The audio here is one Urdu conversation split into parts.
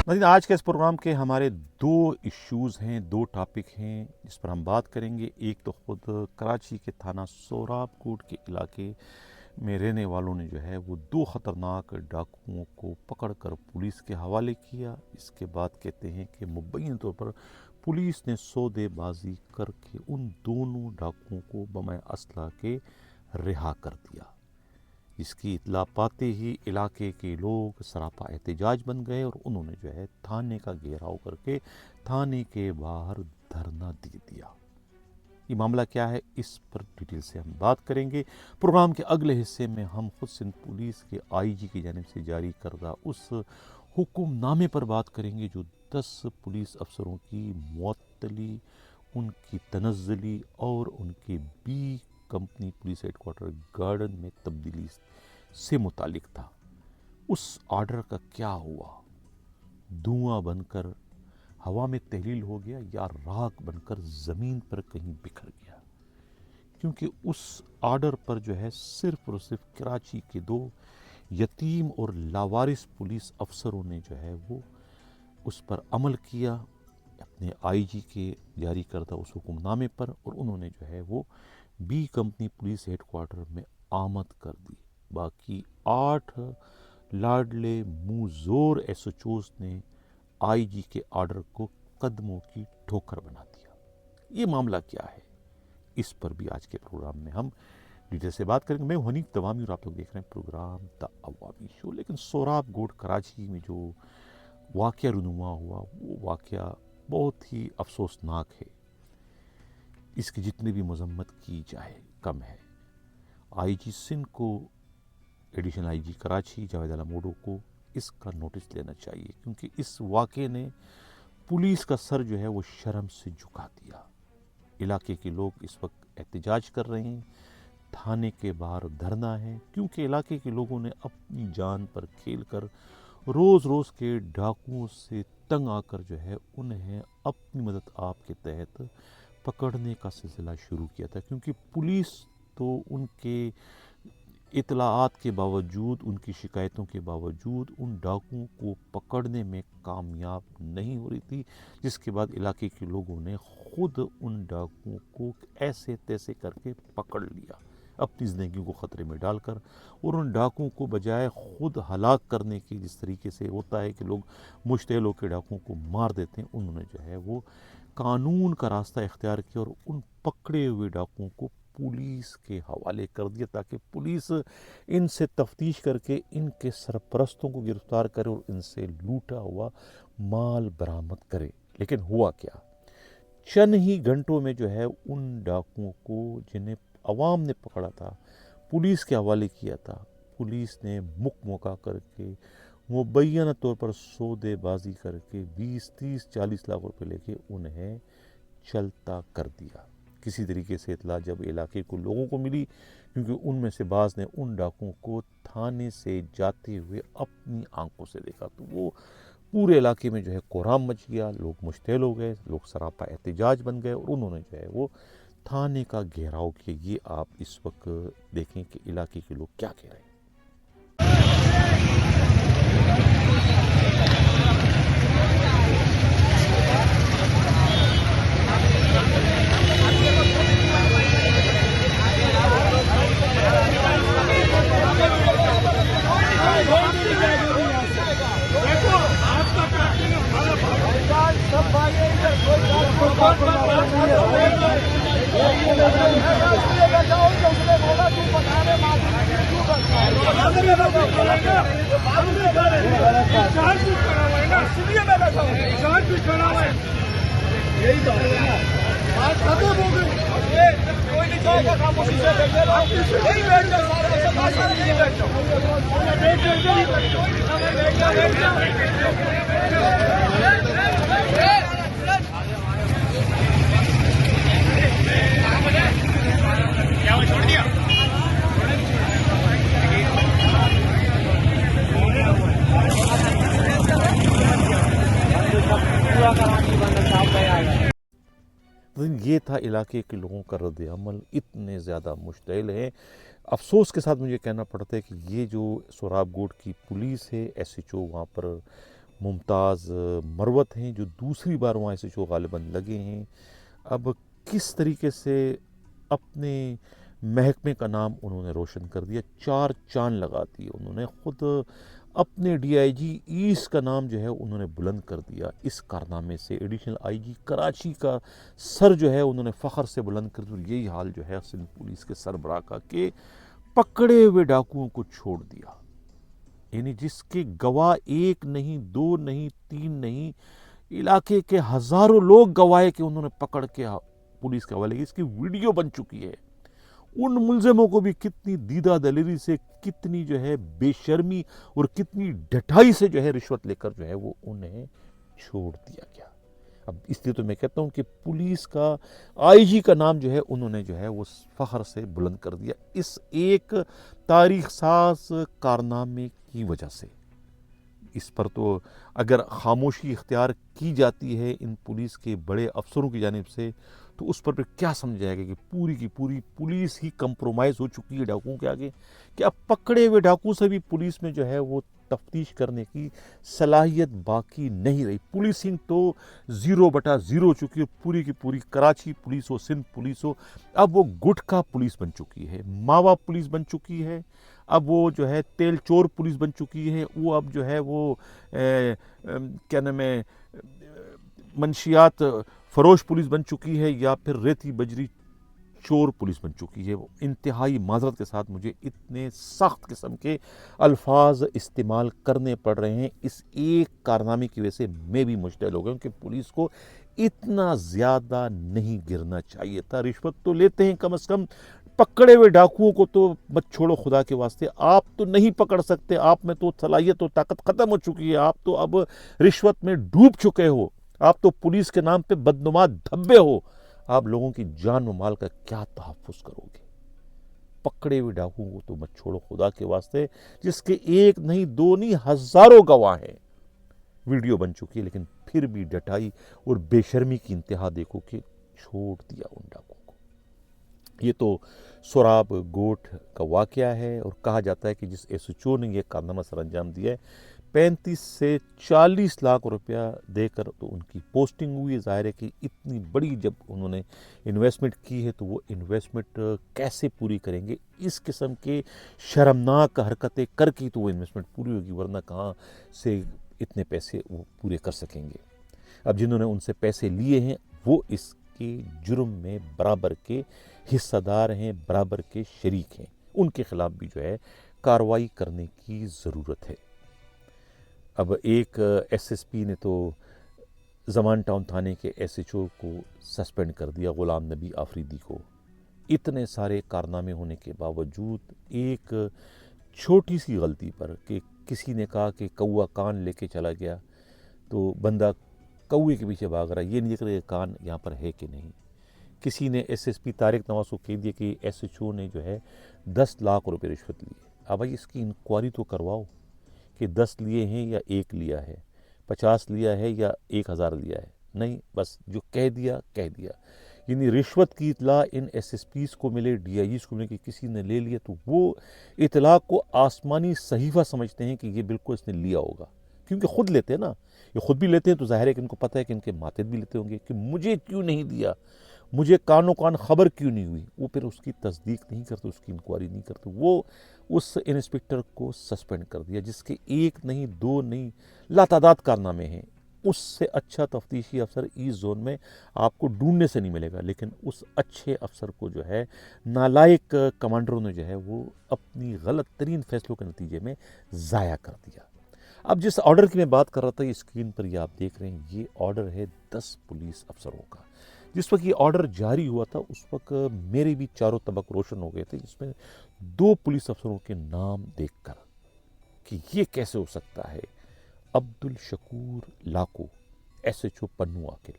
ناظرین، آج کے اس پروگرام کے ہمارے دو ایشوز ہیں، دو ٹاپک ہیں جس پر ہم بات کریں گے۔ ایک تو خود کراچی کے تھانہ سوراب کوٹ کے علاقے میں رہنے والوں نے جو ہے وہ دو خطرناک ڈاکوؤں کو پکڑ کر پولیس کے حوالے کیا۔ اس کے بعد کہتے ہیں کہ مبینہ طور پر پولیس نے سودے بازی کر کے ان دونوں ڈاکوؤں کو بمِ اسلحہ کے رہا کر دیا۔ اس کی اطلاع پاتے ہی علاقے کے لوگ سراپا احتجاج بن گئے اور انہوں نے جو ہے تھانے کا گھیراؤ کر کے تھانے کے باہر دھرنا دے دیا۔ یہ معاملہ کیا ہے، اس پر ڈیٹیل سے ہم بات کریں گے۔ پروگرام کے اگلے حصے میں ہم خود سندھ پولیس کے آئی جی کی جانب سے جاری کردہ اس حکم نامے پر بات کریں گے جو 10 پولیس افسروں کی معطلی، ان کی تنزلی اور ان کے B company police headquarter garden میں تبدیلی سے متعلق تھا۔ اس آرڈر کا کیا ہوا؟ دھواں بن کر ہوا میں تحلیل ہو گیا یا راکھ بن کر زمین پر کہیں بکھر گیا؟ کیونکہ اس آرڈر پر جو ہے صرف اور صرف کراچی کے دو یتیم اور لاوارث پولیس افسروں نے جو ہے وہ اس پر عمل کیا اپنے آئی جی کے جاری کردہ اس حکم نامے پر، اور انہوں نے جو ہے وہ B company police headquarter میں آمد کر دی۔ باقی 8 لاڈلے منہ زور ایس ایچ اوز نے آئی جی کے آرڈر کو قدموں کی ٹھوکر بنا دیا۔ یہ معاملہ کیا ہے، اس پر بھی آج کے پروگرام میں ہم ڈیٹیل سے بات کریں گے۔ میں حنیف دوامی اور آپ لوگ دیکھ رہے ہیں پروگرام دا عوامی شو۔ لیکن سوراب گوٹ کراچی میں جو واقعہ رونما ہوا وہ واقعہ بہت ہی افسوسناک ہے۔ اس کی جتنی بھی مذمت کی جائے کم ہے۔ آئی جی سندھ کو، additional I G Karachi Javed Alam Odho کو اس کا نوٹس لینا چاہیے، کیونکہ اس واقعے نے پولیس کا سر جو ہے وہ شرم سے جھکا دیا۔ علاقے کے لوگ اس وقت احتجاج کر رہے ہیں، تھانے کے باہر دھرنا ہے، کیونکہ علاقے کے لوگوں نے اپنی جان پر کھیل کر روز روز کے ڈاکوؤں سے تنگ آ کر جو ہے انہیں اپنی مدد آپ کے تحت پکڑنے کا سلسلہ شروع کیا تھا، کیونکہ پولیس تو ان کے اطلاعات کے باوجود، ان کی شکایتوں کے باوجود ان ڈاکوؤں کو پکڑنے میں کامیاب نہیں ہو رہی تھی، جس کے بعد علاقے کے لوگوں نے خود ان ڈاکوؤں کو ایسے تیسے کر کے پکڑ لیا، اپنی زندگیوں کو خطرے میں ڈال کر، اور ان ڈاکوؤں کو بجائے خود ہلاک کرنے کی، جس طریقے سے ہوتا ہے کہ لوگ مشتعل ہو کے ڈاکوؤں کو مار دیتے ہیں، انہوں نے جو ہے وہ قانون کا راستہ اختیار کیا اور ان پکڑے ہوئے ڈاکوؤں کو پولیس کے حوالے کر دیا تاکہ پولیس ان سے تفتیش کر کے ان کے سرپرستوں کو گرفتار کرے اور ان سے لوٹا ہوا مال برآمد کرے۔ لیکن ہوا کیا؟ چند ہی گھنٹوں میں جو ہے ان ڈاکوؤں کو، جنہیں عوام نے پکڑا تھا، پولیس کے حوالے کیا تھا، پولیس نے موقع کر کے مبینہ طور پر سودے بازی کر کے 20 30 40 لاکھ روپے لے کے انہیں چلتا کر دیا۔ کسی طریقے سے اطلاع جب علاقے کو لوگوں کو ملی، کیونکہ ان میں سے بعض نے ان ڈاکوؤں کو تھانے سے جاتے ہوئے اپنی آنکھوں سے دیکھا، تو وہ پورے علاقے میں جو ہے کوہرام مچ گیا، لوگ مشتعل ہو گئے، لوگ سراپا احتجاج بن گئے، اور انہوں نے جو ہے وہ تھانے کا گھیراؤ کیا۔ یہ آپ اس وقت دیکھیں کہ علاقے کے لوگ کیا کہہ رہے ہیں۔ یہ تھا علاقے کے لوگوں کا رد عمل، اتنے زیادہ مشتعل ہیں۔ افسوس کے ساتھ مجھے کہنا پڑتا ہے کہ یہ جو سوراب گوٹ کی پولیس ہے، ایس ایچ او وہاں پر ممتاز مروت ہیں جو دوسری بار وہاں ایس ایچ او غالباً لگے ہیں. اب کس طریقے سے اپنے محکمے کا نام انہوں نے روشن کر دیا, 4 چاند لگا دیے انہوں نے, خود اپنے ڈی آئی جی ایسٹ کا نام جو ہے انہوں نے بلند کر دیا. اس کارنامے سے ایڈیشنل آئی جی کراچی کا سر جو ہے انہوں نے فخر سے بلند کر دیا. یہی حال جو ہے سندھ پولیس کے سربراہ کا کہ پکڑے ہوئے ڈاکوؤں کو چھوڑ دیا, یعنی جس کے گواہ 1 نہیں 2 نہیں 3 نہیں, علاقے کے ہزاروں لوگ گواہ کہ انہوں نے پکڑ کے پولیس کے حوالے کی. اس کی ویڈیو بن چکی ہے. ان ملزموں کو بھی کتنی دیدہ دلیری سے, کتنی جو ہے بے شرمی اور کتنی ڈھٹائی سے جو ہے رشوت لے کر جو ہے وہ انہیں چھوڑ دیا گیا. اب اس لیے تو میں کہتا ہوں کہ پولیس کا آئی جی کا نام جو ہے انہوں نے جو ہے وہ فخر سے بلند کر دیا اس ایک تاریخ ساز کارنامے کی وجہ سے. اس پر تو اگر خاموشی اختیار کی جاتی ہے ان پولیس کے بڑے افسروں کی جانب سے, تو اس پر پھر کیا سمجھ جائے گا کہ پوری کی پوری پولیس ہی کمپرومائز ہو چکی ہے ڈاکوؤں کے آگے, کہ اب پکڑے ہوئے ڈاکو سے بھی پولیس میں جو ہے وہ تفتیش کرنے کی صلاحیت باقی نہیں رہی. پولیسنگ تو 0/0 ہو چکی ہے. پوری کی پوری کراچی پولیس ہو, سندھ پولیس ہو, اب وہ گٹکا پولیس بن چکی ہے, ماوا پولیس بن چکی ہے, اب وہ جو ہے تیل چور پولیس بن چکی ہے, وہ اب جو ہے وہ کیا نام ہے منشیات فروش پولیس بن چکی ہے, یا پھر ریتی بجری چور پولیس بن چکی ہے. وہ انتہائی معذرت کے ساتھ مجھے اتنے سخت قسم کے الفاظ استعمال کرنے پڑ رہے ہیں اس ایک کارنامے کی وجہ سے. میں بھی مشتعل ہو گیا ہوں کہ پولیس کو اتنا زیادہ نہیں گرنا چاہیے تھا. رشوت تو لیتے ہیں کم از کم, پکڑے ہوئے ڈاکوؤں کو تو مت چھوڑو خدا کے واسطے, آپ تو نہیں پکڑ سکتے, آپ میں تو صلاحیت و طاقت ختم ہو چکی ہے, آپ تو اب رشوت میں ڈوب چکے ہو, آپ تو پولیس کے نام پہ بدنما دھبے ہو, آپ لوگوں کی جان و مال کا کیا تحفظ کرو گے؟ پکڑے ہوئے ڈاکوؤں کو تو مت چھوڑو خدا کے واسطے, جس کے 1 نہیں 2 نہیں ہزاروں گواہ ہیں. ویڈیو بن چکی ہے, لیکن پھر بھی ڈٹائی اور بے شرمی کی انتہا دیکھو کہ چھوڑ دیا ان ڈاکوؤں کو. یہ تو سوراب گوٹھ کا واقعہ ہے, اور کہا جاتا ہے کہ جس ایس ایچ او نے یہ کارنامہ سر انجام دیا ہے 35 سے 40 لاکھ روپیہ دے کر تو ان کی پوسٹنگ ہوئی. ظاہر ہے کہ اتنی بڑی جب انہوں نے انویسٹمنٹ کی ہے تو وہ انویسٹمنٹ کیسے پوری کریں گے؟ اس قسم کے شرمناک حرکتیں کر کے تو وہ انویسٹمنٹ پوری ہوگی, ورنہ کہاں سے اتنے پیسے وہ پورے کر سکیں گے. اب جنہوں نے ان سے پیسے لیے ہیں وہ اس کے جرم میں برابر کے حصہ دار ہیں, برابر کے شریک ہیں. ان کے خلاف بھی جو ہے کارروائی کرنے کی ضرورت ہے. اب ایک ایس ایس پی نے تو زمان ٹاؤن تھانے کے ایس ایچ او کو سسپینڈ کر دیا, غلام نبی آفریدی کو. اتنے سارے کارنامے ہونے کے باوجود ایک چھوٹی سی غلطی پر, کہ کسی نے کہا کہ کوا کان لے کے چلا گیا, تو بندہ کوے کے پیچھے بھاگ رہا ہے, یہ نہیں دیکھ رہا کہ کان یہاں پر ہے کہ نہیں. کسی نے ایس ایس پی طارق نواز کو کہہ دیا کہ ایس ایچ او نے جو ہے 10 لاکھ روپے رشوت لی. اب بھائی اس کی انکوائری تو کرواؤ کہ 10 لیے ہیں یا 1 لیا ہے, 50 لیا ہے یا 1000 لیا ہے. نہیں, بس جو کہہ دیا کہہ دیا. یعنی رشوت کی اطلاع ان ایس ایس پیز کو ملے, ڈی آئی جیز کو ملے کہ کسی نے لے لیا, تو وہ اطلاع کو آسمانی صحیفہ سمجھتے ہیں کہ یہ بالکل اس نے لیا ہوگا, کیونکہ خود لیتے ہیں نا, یہ خود بھی لیتے ہیں تو ظاہر ہے کہ ان کو پتہ ہے کہ ان کے ماتحت بھی لیتے ہوں گے کہ مجھے کیوں نہیں دیا, مجھے کانوں کان خبر کیوں نہیں ہوئی. وہ پھر اس کی تصدیق نہیں کرتے, اس کی انکوائری نہیں کرتے. وہ اس انسپکٹر کو سسپینڈ کر دیا جس کے 1 نہیں 2 نہیں لاتعداد کارنامے ہیں. اس سے اچھا تفتیشی افسر ایسٹ زون میں آپ کو ڈھونڈنے سے نہیں ملے گا, لیکن اس اچھے افسر کو جو ہے نالائق کمانڈروں نے جو ہے وہ اپنی غلط ترین فیصلوں کے نتیجے میں ضائع کر دیا. اب جس آرڈر کی میں بات کر رہا تھا, یہ اسکرین پر یہ آپ دیکھ رہے ہیں, یہ آرڈر ہے 10 پولیس افسروں کا. جس وقت یہ آرڈر جاری ہوا تھا اس وقت میرے بھی چاروں طبق روشن ہو گئے تھے, جس میں 2 پولیس افسروں کے نام دیکھ کر کہ یہ کیسے ہو سکتا ہے. عبد الشکور Lakho, S H O Pano Aqil,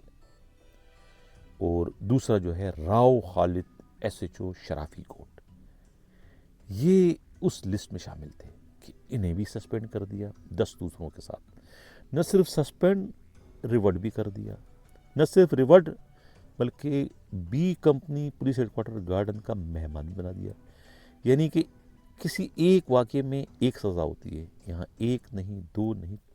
اور دوسرا جو ہے راؤ خالد, ایس ایچ او شرافی کوٹ. یہ اس لسٹ میں شامل تھے کہ انہیں بھی سسپینڈ کر دیا 10 دوسروں کے ساتھ. نہ صرف سسپینڈ, ریورڈ بھی کر دیا. نہ صرف ریورڈ بلکہ B company police headquarter garden کا مہمان بھی بنا دیا. یعنی کہ کسی ایک واقعے میں 1 سزا ہوتی ہے, یہاں 1 نہیں 2 نہیں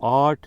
8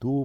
2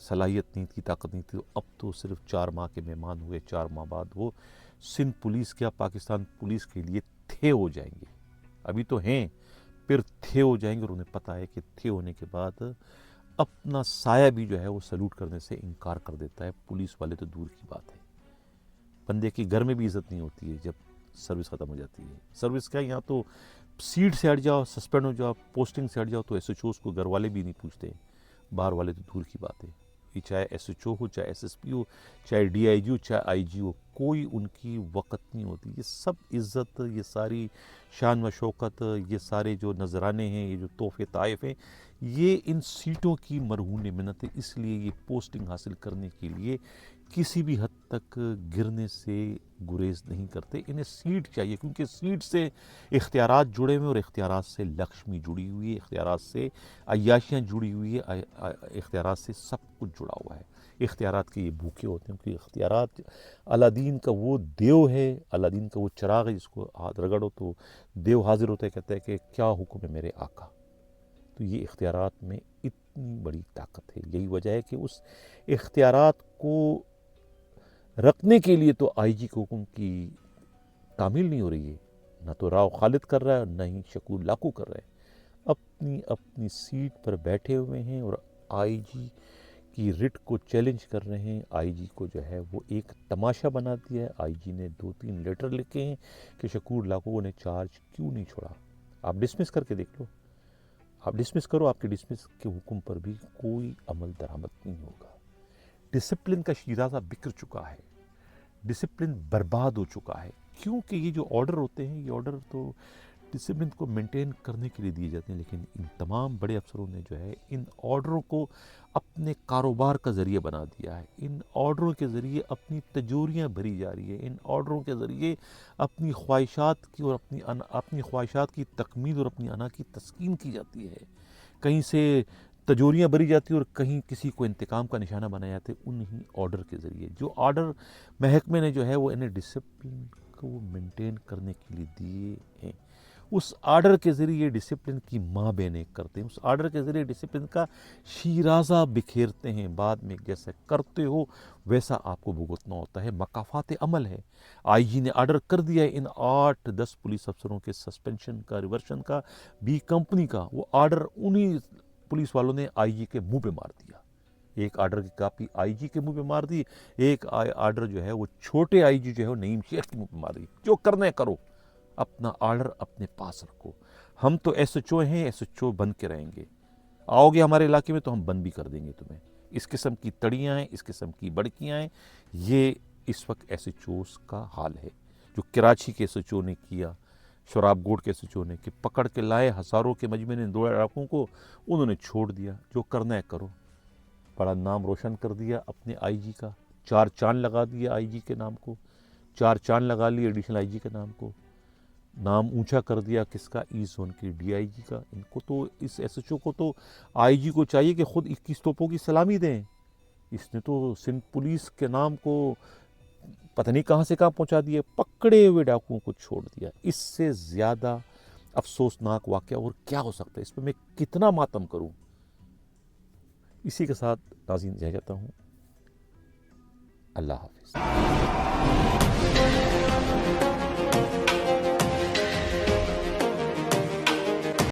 صلاحیت نہیں تھی، طاقت نہیں تھی، تو اب تو صرف 4 ماہ کے مہمان ہوئے، 4 ماہ بعد وہ سندھ پولیس کیا پاکستان پولیس کے لیے تھے ہو جائیں گے. ابھی تو ہیں، پھر تھے ہو جائیں گے، اور انہیں پتہ ہے کہ تھے ہونے کے بعد اپنا سایہ بھی جو ہے وہ سلوٹ کرنے سے انکار کر دیتا ہے. پولیس والے تو دور کی بات ہے، بندے کے گھر میں بھی عزت نہیں ہوتی ہے جب سروس ختم ہو جاتی ہے. سروس کیا، یہاں تو سیٹ سے ہٹ جاؤ، سسپینڈ ہو جاؤ، پوسٹنگ سے ہٹ جاؤ تو ایس ایچ اوز کو گھر والے بھی نہیں پوچھتے، باہر والے تو دور کی بات ہے. یہ چاہے ایس ایچ او ہو، چاہے ایس ایس پی ہو، چاہے ڈی آئی جی ہو، چاہے آئی جی ہو، کوئی ان کی وقت نہیں ہوتی. یہ سب عزت، یہ ساری شان و شوکت، یہ سارے جو نذرانے ہیں، یہ جو تحفے طائف ہیں، یہ ان سیٹوں کی مرہون منت ہے. اس لیے یہ پوسٹنگ حاصل کرنے کے لیے کسی بھی حد تک گرنے سے گریز نہیں کرتے. انہیں سیٹ چاہیے، کیونکہ سیٹ سے اختیارات جڑے ہوئے، اور اختیارات سے لکشمی جڑی ہوئی ہے، اختیارات سے عیاشیاں جڑی ہوئی ہے، اختیارات سے سب کچھ جڑا ہوا ہے. اختیارات کے یہ بھوکے ہوتے ہیں، کیونکہ اختیارات الادین کا وہ دیو ہے، الادین کا وہ چراغ ہے جس کو ہاتھ رگڑو تو دیو حاضر ہوتا ہے، کہتا ہے کہ کیا حکم ہے میرے آقا. تو یہ اختیارات میں اتنی بڑی طاقت ہے. یہی وجہ ہے کہ اس اختیارات کو رکھنے کے لیے تو آئی جی کے حکم کی تعمیل نہیں ہو رہی ہے، نہ تو راؤ خالد کر رہا ہے، نہ ہی شکور لاکو کر رہا ہے. اپنی اپنی سیٹ پر بیٹھے ہوئے ہیں اور آئی جی کی رٹ کو چیلنج کر رہے ہیں. آئی جی کو جو ہے وہ ایک تماشا بنا دیا ہے. آئی جی نے 2-3 لیٹر لکھے ہیں کہ شکور لاکو نے چارج کیوں نہیں چھوڑا. آپ ڈسمس کر کے دیکھ لو، آپ ڈسمس کرو، آپ کے ڈسمس کے حکم پر بھی کوئی عمل درآمد نہیں ہوگا. ڈسپلن کا شیرازہ بکھر چکا ہے، ڈسپلن برباد ہو چکا ہے. کیونکہ یہ جو آرڈر ہوتے ہیں، یہ آرڈر تو ڈسپلن کو مینٹین کرنے کے لیے دیے جاتے ہیں، لیکن ان تمام بڑے افسروں نے جو ہے ان آرڈروں کو اپنے کاروبار کا ذریعہ بنا دیا ہے. ان آرڈروں کے ذریعے اپنی تجوریاں بھری جا رہی ہے. ان آرڈروں کے ذریعے اپنی خواہشات کی اور اپنی خواہشات کی تکمیل اور اپنی انا کی تسکین کی جاتی ہے. کہیں سے تجوریاں بھری جاتی ہیں اور کہیں کسی کو انتقام کا نشانہ بنایا جاتا ہے انہی آرڈر کے ذریعے. جو آرڈر محکمے نے جو ہے وہ انہیں ڈسپلن کو مینٹین کرنے کے لیے دیے ہیں، اس آرڈر کے ذریعے ڈسپلن کی ماں بہنیں کرتے ہیں، اس آرڈر کے ذریعے ڈسپلن کا شیرازہ بکھیرتے ہیں. بعد میں جیسا کرتے ہو ویسا آپ کو بھگتنا ہوتا ہے. مکافات عمل ہے. آئی جی نے آرڈر کر دیا ہے ان 8-10 پولیس افسروں کے سسپینشن کا، ریورشن کا، بی کمپنی کا. وہ آرڈر انہی پولیس والوں نے آئی جی کے منہ پہ مار دیا. ایک آرڈر کی کاپی آئی جی کے منہ پہ مار دی، ایک آرڈر جو ہے وہ چھوٹے آئی جی جو ہے وہ نعیم شیخ کے منہ پہ مار دی. جو کرنا ہے کرو، اپنا آرڈر اپنے پاس رکھو. ہم تو ایس ایچ او ہیں، ایس ایچ او بن کے رہیں گے. آؤ گے ہمارے علاقے میں تو ہم بند بھی کر دیں گے تمہیں. اس قسم کی تڑیاں ہیں، اس قسم کی بڑکیاں ہیں. یہ اس وقت ایس ایچ اوز کا حال ہے. جو کراچی کے ایس ایچ او نے کیا، شراب گوڑ کے ایس ایچ او نے، کہ پکڑ کے لائے ہزاروں کے مجمع نے 2 علاقوں کو، انہوں نے چھوڑ دیا. جو کرنا ہے کرو. بڑا نام روشن کر دیا اپنے آئی جی کا، 4 چاند لگا دیا آئی جی کے نام کو، 4 چاند لگا لیے ایڈیشنل آئی جی کے نام کو. نام اونچا کر دیا کس کا؟ ای زون کے ڈی آئی جی کا. ان کو تو، اس ایس ایچ او کو تو آئی جی کو چاہیے کہ خود 21 توپوں کی سلامی دیں. اس نے تو سندھ پولیس کے نام کو پتہ نہیں کہاں سے کہاں پہنچا دیا. پکڑے ہوئے ڈاکوؤں کو چھوڑ دیا. اس سے زیادہ افسوسناک واقعہ اور کیا ہو سکتا ہے؟ اس پہ میں کتنا ماتم کروں. اسی کے ساتھ ناظرین رہ جاتا ہوں. اللہ حافظ.